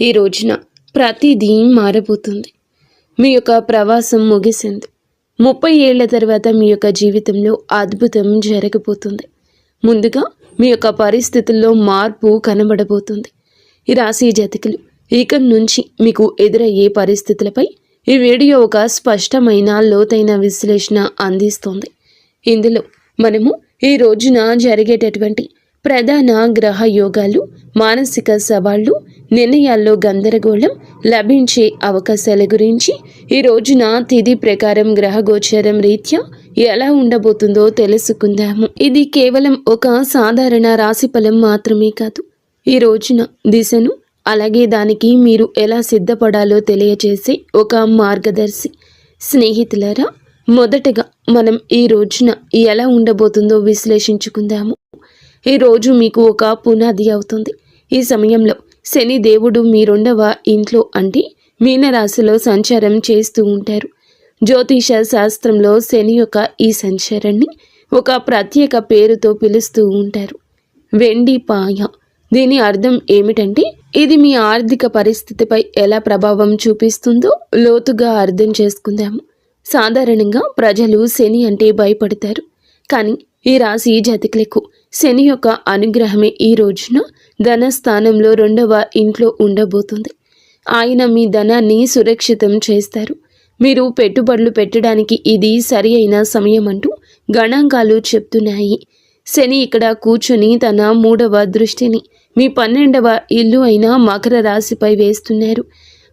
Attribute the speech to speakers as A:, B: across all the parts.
A: ఈ రోజున ప్రతిదీ మారబోతుంది. మీ యొక్క ప్రవాసం ముగిసింది. 30 ఏళ్ల తర్వాత మీ యొక్క జీవితంలో అద్భుతం జరగబోతుంది. ముందుగా మీ యొక్క పరిస్థితుల్లో మార్పు కనబడబోతుంది. ఈ రాశి జాతకులు ఇక నుంచి మీకు ఎదురయ్యే పరిస్థితులపై ఈ వీడియో ఒక స్పష్టమైన లోతైన విశ్లేషణ అందిస్తుంది. ఇందులో మనము ఈ రోజున జరిగేటటువంటి ప్రధాన గ్రహ యోగాలు, మానసిక సవాళ్లు, నిర్ణయాల్లో గందరగోళం, లభించే అవకాశాల గురించి, ఈ రోజున తిథి ప్రకారం గ్రహ గోచారం రీత్యా ఎలా ఉండబోతుందో తెలుసుకుందాము. ఇది కేవలం ఒక సాధారణ రాశిఫలం మాత్రమే కాదు. ఈ రోజున దిశను, అలాగే దానికి మీరు ఎలా సిద్ధపడాలో తెలియజేసే ఒక మార్గదర్శి. స్నేహితులారా, మొదటగా మనం ఈ రోజున ఎలా ఉండబోతుందో విశ్లేషించుకుందాము. ఈ రోజు మీకు ఒక పునాది అవుతుంది. ఈ సమయంలో శని దేవుడు మీ 2వ ఇంట్లో అంటే మీనరాశిలో సంచారం చేస్తూ ఉంటారు. జ్యోతిష శాస్త్రంలో శని యొక్క ఈ సంచారాన్ని ఒక ప్రత్యేక పేరుతో పిలుస్తూ ఉంటారు, వెండి పాయ. దీని అర్థం ఏమిటంటే ఇది మీ ఆర్థిక పరిస్థితిపై ఎలా ప్రభావం చూపిస్తుందో లోతుగా అర్థం చేసుకుందాము. సాధారణంగా ప్రజలు శని అంటే భయపడతారు, కానీ ఈ రాశి జాతకులకు శని యొక్క అనుగ్రహమే ఈ రోజున ధనస్థానంలో 2వ ఇంట్లో ఉండబోతుంది. ఆయన మీ ధనాన్ని సురక్షితం చేస్తారు. మీరు పెట్టుబడులు పెట్టడానికి ఇది సరి అయిన సమయం అంటూ గణాంకాలు చెప్తున్నాయి. శని ఇక్కడ కూర్చొని తన 3వ దృష్టిని మీ 12వ ఇల్లు అయిన మకర రాశిపై వేస్తున్నారు.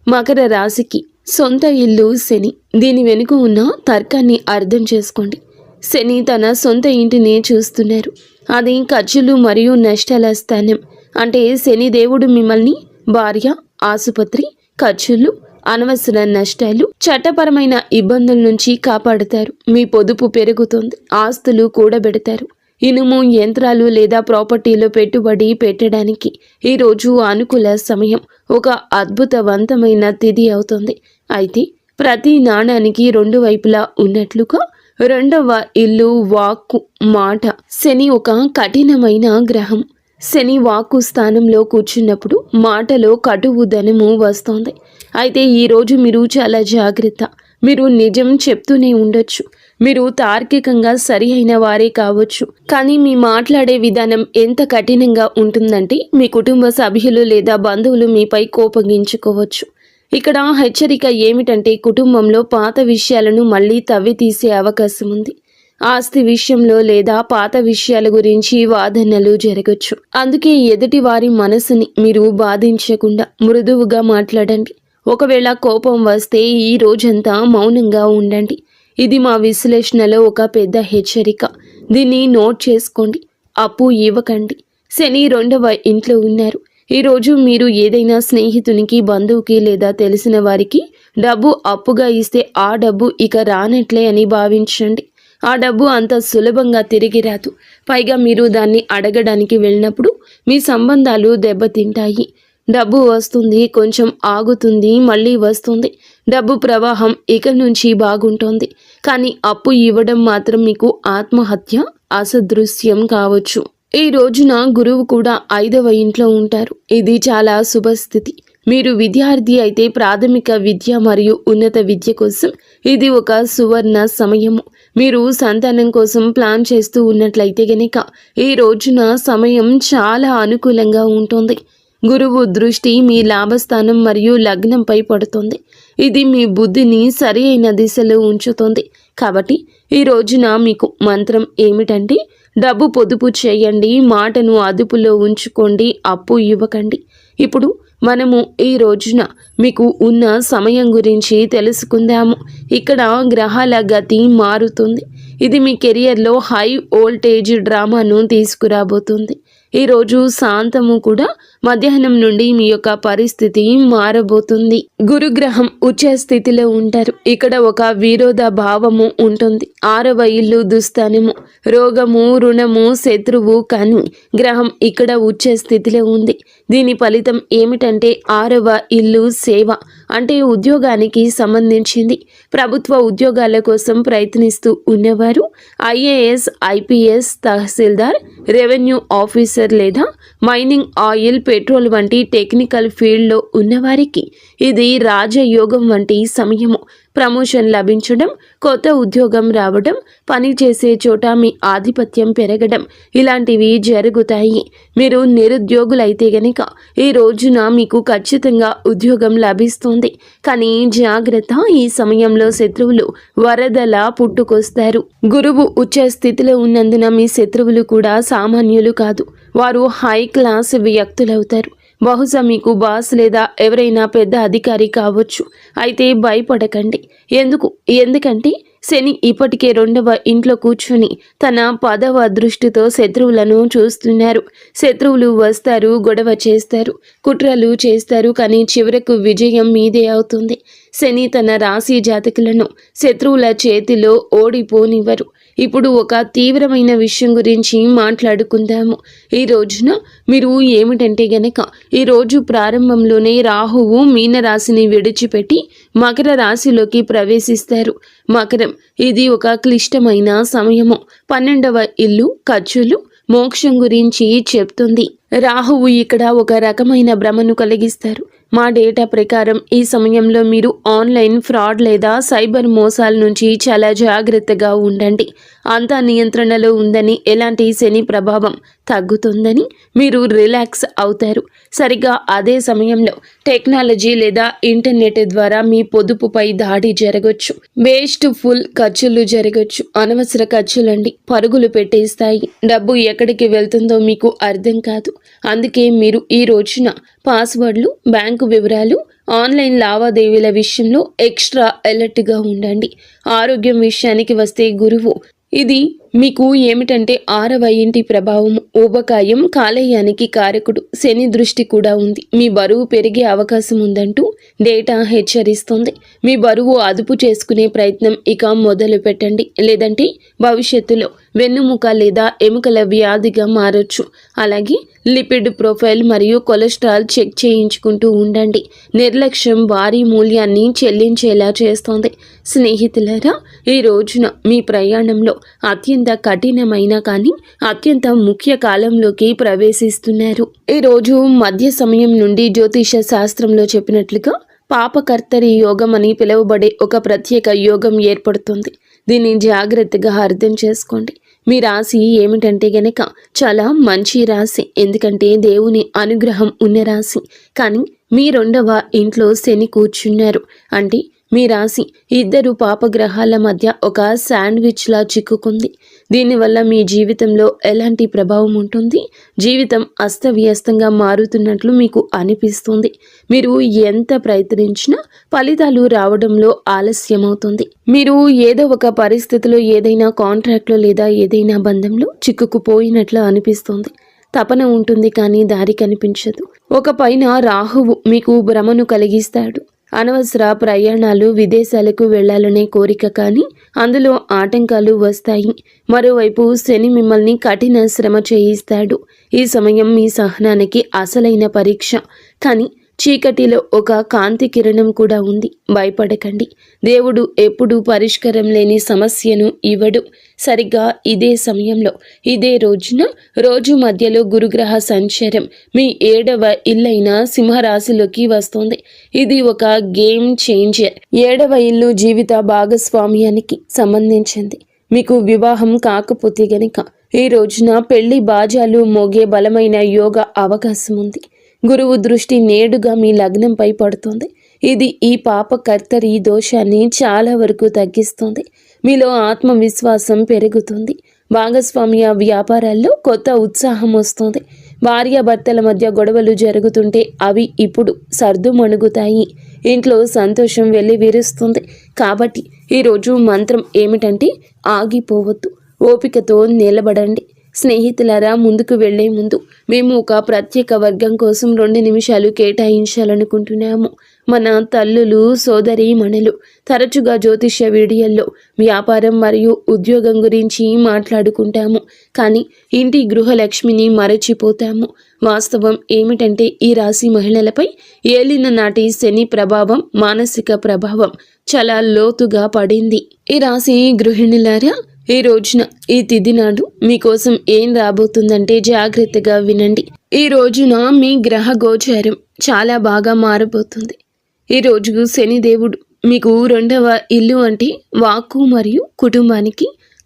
A: మకర రాశికి సొంత ఇల్లు శని. దీని వెనుక ఉన్న తర్కాన్ని అర్థం చేసుకోండి. శని తన సొంత ఇంటిని చూస్తున్నారు. అది ఖర్చులు మరియు నష్టాల స్థానం. అంటే శని దేవుడు మిమ్మల్ని భార్య, ఆసుపత్రి ఖర్చులు, అనవసర నష్టాలు, చట్టపరమైన ఇబ్బందుల నుంచి కాపాడుతారు. మీ పొదుపు పెరుగుతుంది. ఆస్తులు కూడబెడతారు. ఇనుము, యంత్రాలు లేదా ప్రాపర్టీలో పెట్టుబడి పెట్టడానికి ఈరోజు అనుకూల సమయం. ఒక అద్భుతవంతమైన తిథి అవుతుంది. అయితే ప్రతి నాణానికి 2 వైపులా ఉన్నట్లుగా 2వ ఇల్లు, వాక్కు, మాట. శని ఒక కఠినమైన గ్రహం. శని వాక్కు స్థానంలో కూర్చున్నప్పుడు మాటలో కటువు ధనము వస్తోంది. అయితే ఈరోజు మీరు చాలా జాగ్రత్త. మీరు నిజం చెప్తూనే ఉండొచ్చు. మీరు తార్కికంగా సరి అయిన వారే కావచ్చు, కానీ మీ మాట్లాడే విధానం ఎంత కఠినంగా ఉంటుందంటే మీ కుటుంబ సభ్యులు లేదా బంధువులు మీపై కోపగించుకోవచ్చు. ఇక్కడ హెచ్చరిక ఏమిటంటే కుటుంబంలో పాత విషయాలను మళ్ళీ తవ్వి తీసే అవకాశం ఉంది. ఆస్తి విషయంలో లేదా పాత విషయాల గురించి వాదనలు జరగచ్చు. అందుకే ఎదుటి వారి మనసుని మీరు బాధించకుండా మృదువుగా మాట్లాడండి. ఒకవేళ కోపం వస్తే ఈ రోజంతా మౌనంగా ఉండండి. ఇది మా విశ్లేషణలో ఒక పెద్ద హెచ్చరిక. దీన్ని నోట్ చేసుకోండి. అప్పు ఇవ్వకండి. శని 2వ ఇంట్లో ఉన్నారు. ఈరోజు మీరు ఏదైనా స్నేహితునికి, బంధువుకి లేదా తెలిసిన వారికి డబ్బు అప్పుగా ఇస్తే ఆ డబ్బు ఇక రానట్లే అని భావించండి. ఆ డబ్బు అంత సులభంగా తిరిగి రాదు. పైగా మీరు దాన్ని అడగడానికి వెళ్ళినప్పుడు మీ సంబంధాలు దెబ్బతింటాయి. డబ్బు వస్తుంది, కొంచెం ఆగుతుంది, మళ్ళీ వస్తుంది. డబ్బు ప్రవాహం ఇక నుంచి బాగుంటుంది. కానీ అప్పు ఇవ్వడం మాత్రం మీకు ఆత్మహత్య అసదృశ్యం కావచ్చు. ఈ రోజున గురువు కూడా 5వ ఇంట్లో ఉంటారు. ఇది చాలా శుభస్థితి. మీరు విద్యార్థి అయితే ప్రాథమిక విద్య మరియు ఉన్నత విద్య కోసం ఇది ఒక సువర్ణ సమయము. మీరు సంతానం కోసం ప్లాన్ చేస్తూ ఉన్నట్లయితే గనక ఈ రోజున సమయం చాలా అనుకూలంగా ఉంటుంది. గురువు దృష్టి మీ లాభస్థానం మరియు లగ్నంపై పడుతుంది. ఇది మీ బుద్ధిని సరి అయిన దిశలో ఉంచుతుంది. కాబట్టి ఈ రోజున మీకు మంత్రం ఏమిటంటే డబ్బు పొదుపు చేయండి, మాటను అదుపులో ఉంచుకోండి, అప్పు ఇవ్వకండి. ఇప్పుడు మనము ఈ రోజున మీకు ఉన్న సమయం గురించి తెలుసుకుందాము. ఇక్కడ గ్రహాల గతి మారుతుంది. ఇది మీ కెరియర్లో హై వోల్టేజ్ డ్రామాను తీసుకురాబోతుంది. ఈరోజు శాంతము కూడా మధ్యాహ్నం నుండి మీ యొక్క పరిస్థితి మారబోతుంది. గురుగ్రహం ఉచ్చ స్థితిలో ఉంటారు. ఇక్కడ ఒక విరోధ భావము ఉంటుంది. 6వ ఇల్లు దుస్థానము, రోగము, రుణము, శత్రువు. కానీ గ్రహం ఇక్కడ ఉచ్చ స్థితిలో ఉంది. దీని ఫలితం ఏమిటంటే 6వ ఇల్లు సేవ అంటే ఉద్యోగానికి సంబంధించింది. ప్రభుత్వ ఉద్యోగాల కోసం ప్రయత్నిస్తూ ఉన్నవారు, ఐఏఎస్, ఐపీఎస్, తహసీల్దార్, రెవెన్యూ ఆఫీసర్ లేదా మైనింగ్, ఆయిల్, పెట్రోల్ వంటి టెక్నికల్ ఫీల్డ్లో ఉన్నవారికి ఇది రాజయోగం వంటి సమయము. ప్రమోషన్ లభించడం, కొత్త ఉద్యోగం రావడం, పని చేసే చోట మీ ఆధిపత్యం పెరగడం ఇలాంటివి జరుగుతాయి. మీరు నిరుద్యోగులైతే గనక ఈ రోజున మీకు ఖచ్చితంగా ఉద్యోగం లభిస్తుంది. కానీ జాగ్రత్త, ఈ సమయంలో శత్రువులు వరదలా పుట్టుకొస్తారు. గురువు ఉచ్చ స్థితిలో ఉన్నందున మీ శత్రువులు కూడా సామాన్యులు కాదు. వారు హై క్లాస్ వ్యక్తులవుతారు. బహుశా మీకు బాస్ లేదా ఎవరైనా పెద్ద అధికారి కావచ్చు. అయితే భయపడకండి. ఎందుకంటే శని ఇప్పటికే 2వ ఇంట్లో కూర్చొని తన 10వ దృష్టితో శత్రువులను చూస్తున్నారు. శత్రువులు వస్తారు, గొడవ చేస్తారు, కుట్రలు చేస్తారు, కానీ చివరకు విజయం మీదే అవుతుంది. శని తన రాశి జాతకులను శత్రువుల చేతిలో ఓడిపోనివ్వరు. ఇప్పుడు ఒక తీవ్రమైన విషయం గురించి మాట్లాడుకుందాము. ఈ రోజున మీరు ఏమిటంటే గనక ఈ రోజు ప్రారంభంలోనే రాహువు మీనరాశిని విడిచిపెట్టి మకర రాశిలోకి ప్రవేశిస్తారు. మకరం ఇది ఒక క్లిష్టమైన సమయము. 12వ ఇల్లు ఖర్చులు, మోక్షం గురించి చెప్తుంది. రాహువు ఇక్కడ ఒక రకమైన భ్రమను కలిగిస్తారు. మా డేటా ప్రకారం ఈ సమయంలో మీరు ఆన్లైన్ ఫ్రాడ్ లేదా సైబర్ మోసాల నుంచి చాలా జాగ్రత్తగా ఉండండి. అంతా నియంత్రణలో ఉందని, ఎలాంటి శని ప్రభావం తగ్గుతుందని మీరు రిలాక్స్ అవుతారు. సరిగ్గా అదే సమయంలో టెక్నాలజీ లేదా ఇంటర్నెట్ ద్వారా మీ పొదుపుపై దాడి జరగచ్చు. వేస్ట్ ఫుల్ ఖర్చులు జరగచ్చు. అనవసర ఖర్చులండి పరుగులు పెట్టేస్తాయి. డబ్బు ఎక్కడికి వెళ్తుందో మీకు అర్థం కాదు. అందుకే మీరు ఈ రోజున పాస్వర్డ్లు, బ్యాంకు వివరాలు, ఆన్లైన్ లావాదేవీల విషయంలో ఎక్స్ట్రా అలర్ట్గా ఉండండి. ఆరోగ్యం విషయానికి వస్తే గురువు ఇది మీకు ఏమిటంటే 6వ ఇంటి ప్రభావం. ఊబకాయం కాలేయానికి కారకుడు. శని దృష్టి కూడా ఉంది. మీ బరువు పెరిగే అవకాశం ఉందంటూ డేటా హెచ్చరిస్తుంది. మీ బరువు అదుపు చేసుకునే ప్రయత్నం ఇక మొదలు పెట్టండి. లేదంటే భవిష్యత్తులో వెన్నుముక లేదా ఎముకల వ్యాధిగా మారొచ్చు. అలాగే లిపిడ్ ప్రొఫైల్ మరియు కొలెస్ట్రాల్ చెక్ చేయించుకుంటూ ఉండండి. నిర్లక్ష్యం భారీ మూల్యాన్ని చెల్లించేలా చేస్తోంది. స్నేహితులారా, ఈ రోజున మీ ప్రయాణంలో అత్యంత కఠినమైన కానీ అత్యంత ముఖ్య కాలంలోకి ప్రవేశిస్తున్నారు. ఈ రోజు మధ్య సమయం నుండి జ్యోతిష శాస్త్రంలో చెప్పినట్లుగా పాపకర్తరి యోగం అని పిలువబడే ఒక ప్రత్యేక యోగం ఏర్పడుతుంది. దీన్ని జాగ్రత్తగా అర్థం చేసుకోండి. మీ రాశి ఏమిటంటే గనక చాలా మంచి రాశి. ఎందుకంటే దేవుని అనుగ్రహం ఉన్న రాశి. కానీ మీ 2వ ఇంట్లో శని కూర్చున్నారు. అంటే మీ రాశి 2 పాపగ్రహాల మధ్య ఒక శాండ్విచ్లా చిక్కుకుంది. దీనివల్ల మీ జీవితంలో ఎలాంటి ప్రభావం ఉంటుంది? జీవితం అస్తవ్యస్తంగా మారుతున్నట్లు మీకు అనిపిస్తుంది. మీరు ఎంత ప్రయత్నించినా ఫలితాలు రావడంలో ఆలస్యమవుతుంది. మీరు ఏదో ఒక పరిస్థితిలో, ఏదైనా కాంట్రాక్ట్లో లేదా ఏదైనా బంధంలో చిక్కుకుపోయినట్లు అనిపిస్తుంది. తపన ఉంటుంది కానీ దారి కనిపించదు. ఒక పైన రాహువు మీకు భ్రమను కలిగిస్తాడు. అనవసర ప్రయాణాలు, విదేశాలకు వెళ్లాలనే కోరిక కానీ అందులో ఆటంకాలు వస్తాయి. మరోవైపు శని మిమ్మల్ని కఠిన శ్రమ చేయిస్తాడు. ఈ సమయం మీ సహనానికి అసలైన పరీక్ష. కానీ చీకటిలో ఒక కాంతి కిరణం కూడా ఉంది. భయపడకండి. దేవుడు ఎప్పుడూ పరిష్కారం లేని సమస్యను ఇవ్వడు. సరిగ్గా ఇదే సమయంలో, ఇదే రోజున, రోజు మధ్యలో గురుగ్రహ సంచారం మీ 7వ ఇల్లైన సింహరాశిలోకి వస్తుంది. ఇది ఒక గేమ్ చేంజర్. 7వ ఇల్లు జీవిత భాగస్వామ్యానికి సంబంధించింది. మీకు వివాహం కాకపోతే గనక ఈ రోజున పెళ్లి బాజాలు మోగే బలమైన యోగ అవకాశం ఉంది. గురువు దృష్టి నేడుగా మీ లగ్నంపై పడుతుంది. ఇది ఈ పాపకర్తరి దోషాన్ని చాలా వరకు తగ్గిస్తుంది. మీలో ఆత్మవిశ్వాసం పెరుగుతుంది. భాగస్వామ్య వ్యాపారాల్లో కొత్త ఉత్సాహం వస్తుంది. భార్యాభర్తల మధ్య గొడవలు జరుగుతుంటే అవి ఇప్పుడు సర్దుమణుగుతాయి. ఇంట్లో సంతోషం వెల్లివిరుస్తుంది. కాబట్టి ఈరోజు మంత్రం ఏమిటంటే ఆగిపోవద్దు, ఓపికతో నిలబడండి. స్నేహితులారా, ముందుకు వెళ్లే ముందు మేము ఒక ప్రత్యేక వర్గం కోసం 2 నిమిషాలు కేటాయించాలనుకుంటున్నాము. మన తల్లులు, సోదరీమణులు తరచుగా జ్యోతిష్య వీడియోల్లో వ్యాపారం మరియు ఉద్యోగం గురించి మాట్లాడుకుంటాము. కానీ ఇంటి గృహలక్ష్మిని మరచిపోతాము. వాస్తవం ఏమిటంటే ఈ రాశి మహిళలపై ఏలిన నాటి శని ప్రభావం, మానసిక ప్రభావం చాలా లోతుగా పడింది. ఈ రాశి గృహిణులారా, ఈ రోజున ఈ తిథి నాడు మీకోసం ఏం రాబోతుందంటే జాగ్రత్తగా వినండి. ఈ రోజున మీ గ్రహ గోచారం చాలా బాగా మారబోతుంది. ఈ రోజు శనిదేవుడు మీకు 2వ ఇల్లు అంటే వాక్కు మరియు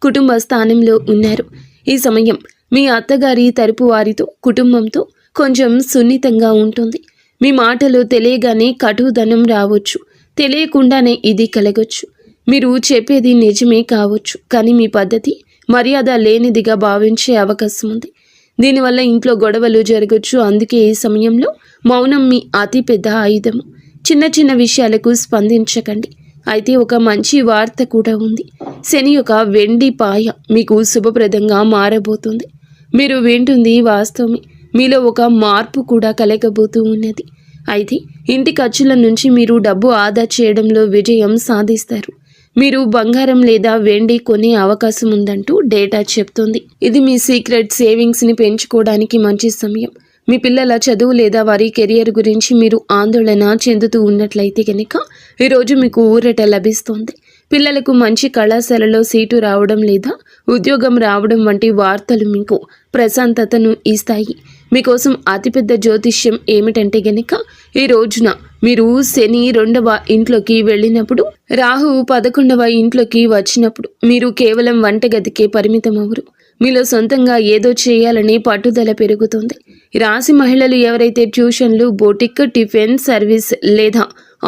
A: కుటుంబ స్థానంలో ఉన్నారు. ఈ సమయం మీ అత్తగారి తరపు వారితో కుటుంబంతో కొంచెం సున్నితంగా ఉంటుంది. మీ మాటలు తెలియగానే కటుదనం రావచ్చు, తెలియకుండానే ఇది కలగొచ్చు. మీరు చెప్పేది నిజమే కావచ్చు, కానీ మీ పద్ధతి మర్యాద లేనిదిగా భావించే అవకాశం ఉంది. దీనివల్ల ఇంట్లో గొడవలు జరగచ్చు. అందుకే ఈ సమయంలో మౌనం మీ అతిపెద్ద ఆయుధము. చిన్న చిన్న విషయాలకు స్పందించకండి. అయితే ఒక మంచి వార్త కూడా ఉంది. శని యొక్క వెండి పాయ మీకు శుభప్రదంగా మారబోతుంది. మీరు వింటుంది వాస్తవమే. మీలో ఒక మార్పు కూడా కలగబోతూ ఉన్నది. అయితే ఇంటి ఖర్చుల నుంచి మీరు డబ్బు ఆదా చేయడంలో విజయం సాధిస్తారు. మీరు బంగారం లేదా వెండి కొనే అవకాశం ఉందంటూ డేటా చెప్తోంది. ఇది మీ సీక్రెట్ సేవింగ్స్ని పెంచుకోవడానికి మంచి సమయం. మీ పిల్లల చదువు లేదా వారి కెరియర్ గురించి మీరు ఆందోళన చెందుతూ ఉన్నట్లయితే కనుక ఈరోజు మీకు ఊరట లభిస్తుంది. పిల్లలకు మంచి కళాశాలలో సీటు రావడం లేదా ఉద్యోగం రావడం వంటి వార్తలు మీకు ప్రశాంతతను ఇస్తాయి. మీకోసం అతిపెద్ద జ్యోతిష్యం ఏమిటంటే గనక ఈ రోజున మీరు శని 2వ ఇంట్లోకి వెళ్ళినప్పుడు, రాహు 11వ ఇంట్లోకి వచ్చినప్పుడు మీరు కేవలం వంటగదికే పరిమితం అవ్వరు. మీలో సొంతంగా ఏదో చేయాలని పట్టుదల పెరుగుతుంది. రాశి మహిళలు ఎవరైతే ట్యూషన్లు, బోటిక్, టిఫిన్ సర్వీస్ లేదా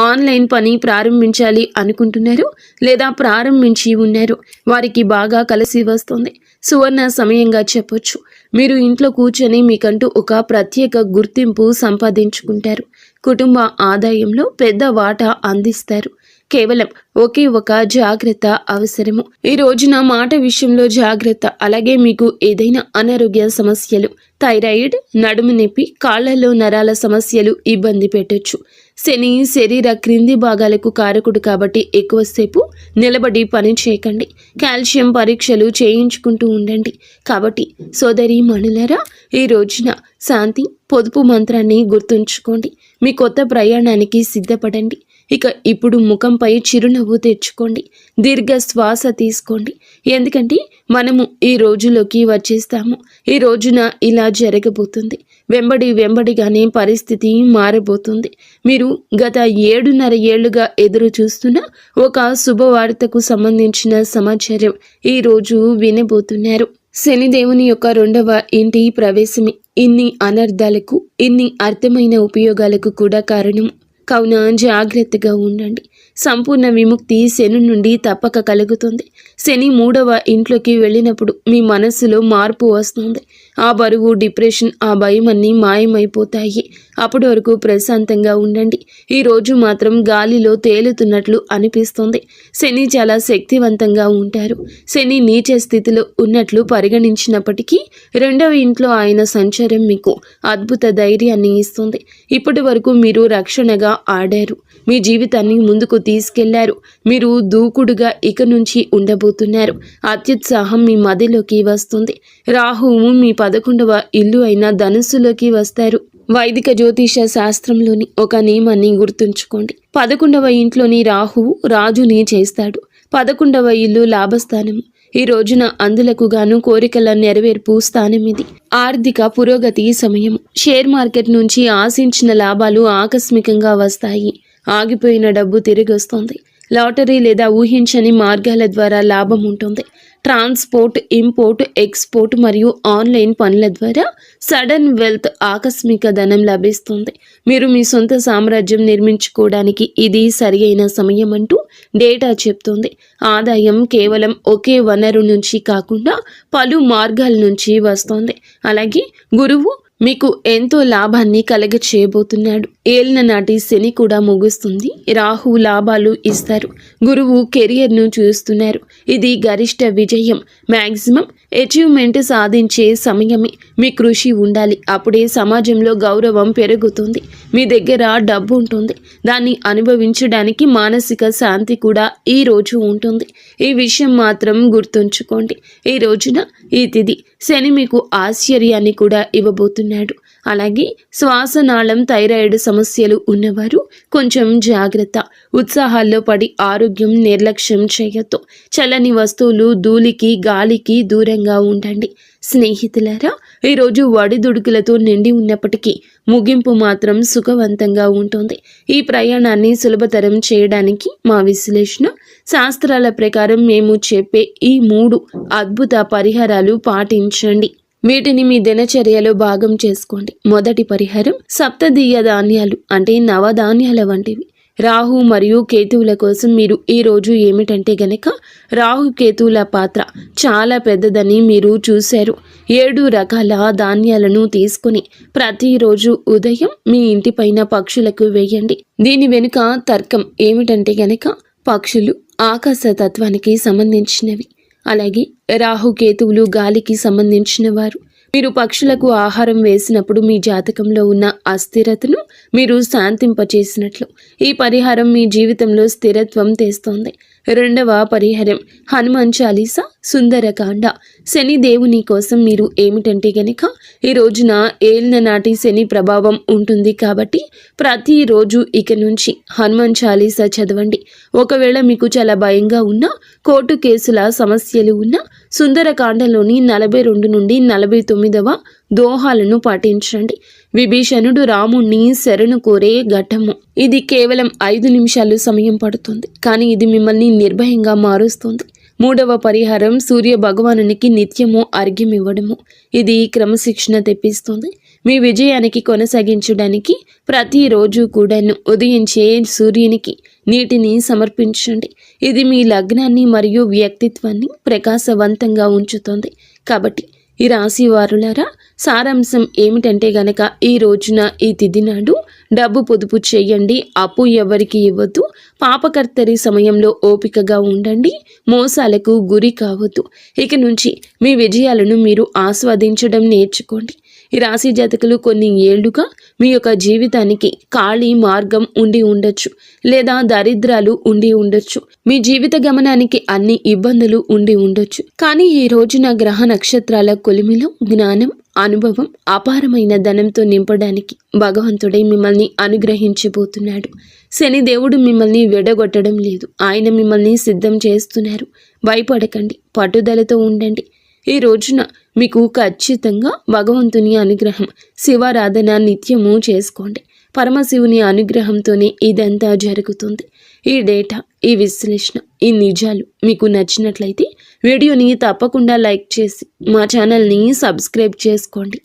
A: ఆన్లైన్ పని ప్రారంభించాలి అనుకుంటున్నారో లేదా ప్రారంభించి ఉన్నారో వారికి బాగా కలిసి వస్తుంది. సువర్ణ సమయంగా చెప్పొచ్చు. మీరు ఇంట్లో కూర్చొని మీకంటూ ఒక ప్రత్యేక గుర్తింపు సంపాదించుకుంటారు. కుటుంబ ఆదాయంలో పెద్ద వాటా అందిస్తారు. కేవలం ఒకే ఒక జాగ్రత్త అవసరము. ఈ రోజున మాట విషయంలో జాగ్రత్త. అలాగే మీకు ఏదైనా అనారోగ్య సమస్యలు, థైరాయిడ్, నడుము నొప్పి, కాళ్లలో నరాల సమస్యలు ఇబ్బంది పెట్టొచ్చు. శని శరీర క్రింది భాగాలకు కారకుడు కాబట్టి ఎక్కువసేపు నిలబడి పని చేయకండి. కాల్షియం పరీక్షలు చేయించుకుంటూ ఉండండి. కాబట్టి సోదరి మణులరా, ఈ రోజున శాంతి, పొదుపు మంత్రాన్ని గుర్తుంచుకోండి. మీ కొత్త ప్రయాణానికి సిద్ధపడండి. ఇక ఇప్పుడు ముఖంపై చిరునవ్వు తెచ్చుకోండి. దీర్ఘ శ్వాస తీసుకోండి. ఎందుకంటే మనము ఈ రోజులోకి వచ్చేస్తాము. ఈ రోజున ఇలా జరగబోతుంది. వెంబడిగానే పరిస్థితి మారబోతుంది. మీరు గత 7.5 ఏళ్లుగా ఎదురు చూస్తున్న ఒక శుభవార్తకు సంబంధించిన సమాచారం ఈ రోజు వినబోతున్నారు. శనిదేవుని యొక్క 2వ ఇంటి ప్రవేశమే ఇన్ని అనర్థాలకు, ఇన్ని అర్థమైన ఉపయోగాలకు కూడా కారణం. కావున జాగ్రత్తగా ఉండండి. సంపూర్ణ విముక్తి శని నుండి తప్పక కలుగుతుంది. శని 3వ ఇంట్లోకి వెళ్ళినప్పుడు మీ మనస్సులో మార్పు వస్తుంది. ఆ బరువు, డిప్రెషన్, ఆ భయం అన్నీ మాయమైపోతాయి. అప్పటి వరకు ప్రశాంతంగా ఉండండి. ఈరోజు మాత్రం గాలిలో తేలుతున్నట్లు అనిపిస్తుంది. శని చాలా శక్తివంతంగా ఉంటారు. శని నీచ స్థితిలో ఉన్నట్లు పరిగణించినప్పటికీ 2వ ఇంట్లో ఆయన సంచారం మీకు అద్భుత ధైర్యాన్ని ఇస్తుంది. ఇప్పటి వరకు మీరు రక్షణగా ఆడారు. మీ జీవితాన్ని ముందుకు తీసుకెళ్లారు. మీరు దూకుడుగా ఇక నుంచి ఉండబోతున్నారు. అత్యుత్సాహం మీ మదిలోకి వస్తుంది. రాహువు మీ 11వ ఇల్లు అయిన ధనుస్సులోకి వస్తారు. వైదిక జ్యోతిష శాస్త్రంలోని ఒక నియమాన్ని గుర్తుంచుకోండి. 11వ ఇంట్లోని రాహువు రాజుని చేస్తాడు. 11వ ఇల్లు లాభస్థానము. ఈ రోజున అందులకు గాను కోరికల నెరవేర్పు స్థానం ఇది. ఆర్థిక పురోగతి సమయం. షేర్ మార్కెట్ నుంచి ఆశించిన లాభాలు ఆకస్మికంగా వస్తాయి. ఆగిపోయిన డబ్బు తిరిగి వస్తుంది. లాటరీ లేదా ఊహించని మార్గాల ద్వారా లాభం ఉంటుంది. ట్రాన్స్పోర్ట్, ఇంపోర్ట్, ఎక్స్పోర్ట్ మరియు ఆన్లైన్ పనుల ద్వారా సడన్ వెల్త్, ఆకస్మిక ధనం లభిస్తుంది. మీరు మీ సొంత సామ్రాజ్యం నిర్మించుకోవడానికి ఇది సరి అయిన సమయం అంటూ డేటా చెప్తుంది. ఆదాయం కేవలం ఒకే వనరు నుంచి కాకుండా పలు మార్గాల నుంచి వస్తుంది. అలాగే గురువు మీకు ఎంతో లాభాన్ని కలగ చేయబోతున్నాడు. ఏలిన నాటి శని కూడా ముగుస్తుంది. రాహు లాభాలు ఇస్తారు. గురువు కెరియర్ను చూస్తున్నారు. ఇది గరిష్ట విజయం, మ్యాక్సిమం అచీవ్మెంట్ సాధించే సమయమే. మీ కృషి ఉండాలి. అప్పుడే సమాజంలో గౌరవం పెరుగుతుంది. మీ దగ్గర డబ్బు ఉంటుంది. దాన్ని అనుభవించడానికి మానసిక శాంతి కూడా ఈ రోజు ఉంటుంది. ఈ విషయం మాత్రం గుర్తుంచుకోండి. ఈ రోజున ఈ తిథి శని మీకు ఆశ్చర్యాన్ని కూడా ఇవ్వబోతున్నాడు. అలాగే శ్వాసనాళం థైరాయిడ్ సమస్యలు ఉన్నవారు కొంచెం జాగ్రత్త. ఉత్సాహాల్లో పడి ఆరోగ్యం నిర్లక్ష్యం చేయొద్దు. చల్లని వస్తువులు, ధూళికి గాలికి దూరంగా ఉండండి. స్నేహితులారా, ఈరోజు ఒడిదుడుకులతో నిండి ఉన్నప్పటికీ ముగింపు మాత్రం సుఖవంతంగా ఉంటుంది. ఈ ప్రయాణాన్ని సులభతరం చేయడానికి మా విశ్లేషణ శాస్త్రాల ప్రకారం మేము చెప్పే ఈ 3 అద్భుత పరిహారాలు పాటించండి. వీటిని మీ దినచర్యలో భాగం చేసుకోండి. మొదటి పరిహారం సప్తదీయ ధాన్యాలు అంటే నవధాన్యాల వంటివి. రాహు మరియు కేతువుల కోసం మీరు ఈ రోజు ఏమిటంటే గనక రాహు కేతువుల పాత్ర చాలా పెద్దదని మీరు చూశారు. 7 రకాల ధాన్యాలను తీసుకుని ప్రతిరోజు ఉదయం మీ ఇంటిపైన పక్షులకు వేయండి. దీని వెనుక తర్కం ఏమిటంటే గనక పక్షులు ఆకాశ తత్వానికి సంబంధించినవి. అలాగే రాహుకేతువులు గాలికి సంబంధించిన వారు. మీరు పక్షులకు ఆహారం వేసినప్పుడు మీ జాతకంలో ఉన్న అస్థిరతను మీరు శాంతింపచేసినట్లు. ఈ పరిహారం మీ జీవితంలో స్థిరత్వం తెస్తోంది. రెండవ పరిహారం హనుమాన్ చాలీసా, సుందరకాండ. శని దేవుని కోసం మీరు ఏమిటంటే గనక ఈ రోజున ఏలిన నాటి శని ప్రభావం ఉంటుంది కాబట్టి ప్రతిరోజు ఇక నుంచి హనుమాన్ చాలీసా చదవండి. ఒకవేళ మీకు చాలా భయంగా ఉన్నా, కోర్టు కేసుల సమస్యలు ఉన్నా సుందరకాండలోని 42 నుండి 49వ దోహాలను పాటించండి. విభీషణుడు రాముణ్ణి శరణు కోరే ఘట్టము. ఇది కేవలం 5 నిమిషాలు సమయం పడుతుంది, కానీ ఇది మిమ్మల్ని నిర్భయంగా మారుస్తుంది. మూడవ పరిహారం సూర్య భగవానునికి నిత్యము అర్ఘ్యం ఇవ్వడము. ఇది క్రమశిక్షణ తెప్పిస్తుంది. మీ విజయానికి కొనసాగించడానికి ప్రతిరోజు కూడాను ఉదయించే సూర్యునికి నీటిని సమర్పించండి. ఇది మీ లగ్నాన్ని మరియు వ్యక్తిత్వాన్ని ప్రకాశవంతంగా ఉంచుతుంది. కాబట్టి ఈ రాశి వారులారా, సారాంశం ఏమిటంటే గనక ఈ రోజున ఈ తిథి నాడు డబ్బు పొదుపు చేయండి. అప్పు ఎవరికి ఇవ్వద్దు. పాపకర్తరి సమయంలో ఓపికగా ఉండండి. మోసాలకు గురి కావద్దు. ఇక నుంచి మీ విజయాలను మీరు ఆస్వాదించడం నేర్చుకోండి. ఈ రాశి జాతకులు కొన్ని ఏళ్లుగా మీ యొక్క జీవితానికి ఖాళీ మార్గం ఉండి ఉండొచ్చు, లేదా దరిద్రాలు ఉండి ఉండొచ్చు. మీ జీవిత గమనానికి అన్ని ఇబ్బందులు ఉండి ఉండొచ్చు. కానీ ఈ రోజున గ్రహ నక్షత్రాల కొలిమిలో జ్ఞానం, అనుభవం, అపారమైన ధనంతో నింపడానికి భగవంతుడే మిమ్మల్ని అనుగ్రహించబోతున్నాడు. శని దేవుడు మిమ్మల్ని విడగొట్టడం లేదు. ఆయన మిమ్మల్ని సిద్ధం చేస్తున్నారు. భయపడకండి, పట్టుదలతో ఉండండి. ఈ రోజున మీకు ఖచ్చితంగా భగవంతుని అనుగ్రహం, శివారాధన నిత్యము చేసుకోండి. పరమశివుని అనుగ్రహంతోనే ఇదంతా జరుగుతుంది. ఈ డేటా, ఈ విశ్లేషణ, ఈ నిజాలు మీకు నచ్చినట్లయితే వీడియోని తప్పకుండా లైక్ చేసి మా ఛానల్ని సబ్స్క్రైబ్ చేసుకోండి.